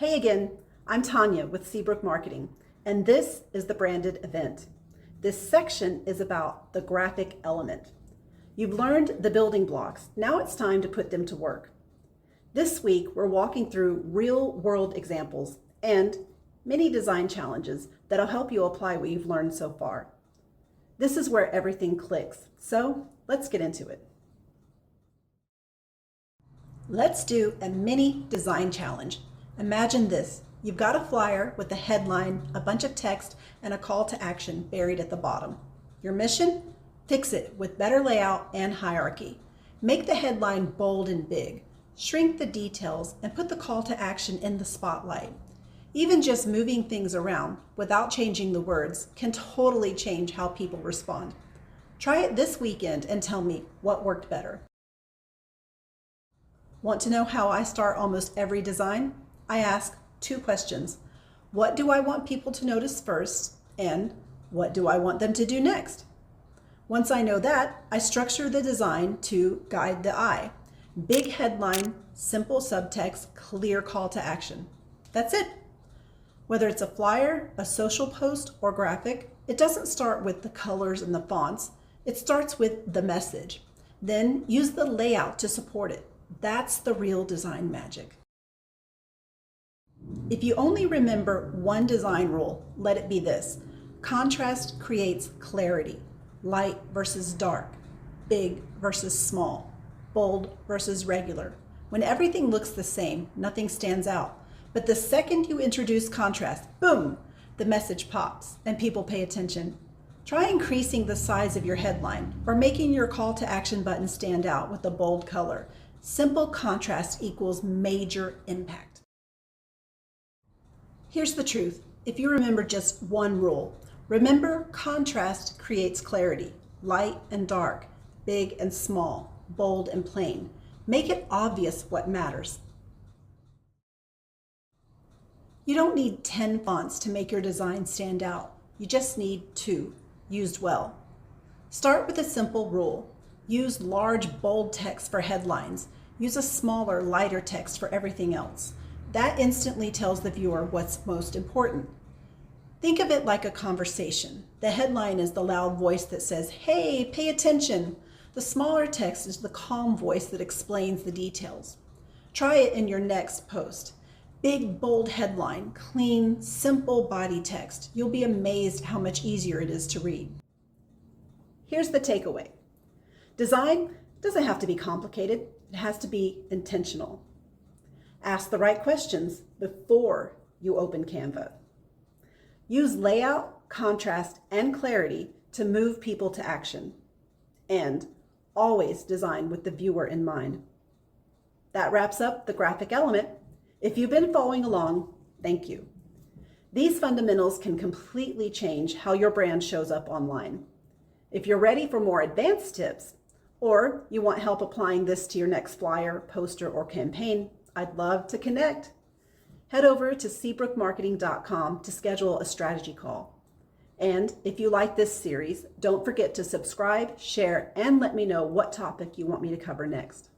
Hey again, I'm Tanya with Seabrook Marketing, and this is the branded event. This section is about the graphic element. You've learned the building blocks. Now it's time to put them to work. This week, we're walking through real-world examples and mini design challenges that'll help you apply what you've learned so far. This is where everything clicks, so let's get into it. Let's do a mini design challenge. Imagine this. You've got a flyer with a headline, a bunch of text, and a call to action buried at the bottom. Your mission? Fix it with better layout and hierarchy. Make the headline bold and big. Shrink the details and put the call to action in the spotlight. Even just moving things around without changing the words can totally change how people respond. Try it this weekend and tell me what worked better. Want to know how I start almost every design? I ask two questions. What do I want people to notice first? And what do I want them to do next? Once I know that, I structure the design to guide the eye. Big headline, simple subtext, clear call to action. That's it. Whether it's a flyer, a social post, or graphic, it doesn't start with the colors and the fonts. It starts with the message. Then use the layout to support it. That's the real design magic. If you only remember one design rule, let it be this. Contrast creates clarity. Light versus dark. Big versus small. Bold versus regular. When everything looks the same, nothing stands out. But the second you introduce contrast, boom, the message pops and people pay attention. Try increasing the size of your headline or making your call to action button stand out with a bold color. Simple contrast equals major impact. Here's the truth. If you remember just one rule, remember contrast creates clarity, light and dark, big and small, bold and plain. Make it obvious what matters. You don't need 10 fonts to make your design stand out. You just need 2, used well. Start with a simple rule. Use large, bold text for headlines. Use a smaller, lighter text for everything else. That instantly tells the viewer what's most important. Think of it like a conversation. The headline is the loud voice that says, "Hey, pay attention." The smaller text is the calm voice that explains the details. Try it in your next post. Big, bold headline, clean, simple body text. You'll be amazed how much easier it is to read. Here's the takeaway. Design doesn't have to be complicated. It has to be intentional. Ask the right questions before you open Canva. Use layout, contrast, and clarity to move people to action. And always design with the viewer in mind. That wraps up the graphic element. If you've been following along, thank you. These fundamentals can completely change how your brand shows up online. If you're ready for more advanced tips, or you want help applying this to your next flyer, poster, or campaign, I'd love to connect. Head over to seabrookmarketing.com to schedule a strategy call. And if you like this series, don't forget to subscribe, share, and let me know what topic you want me to cover next.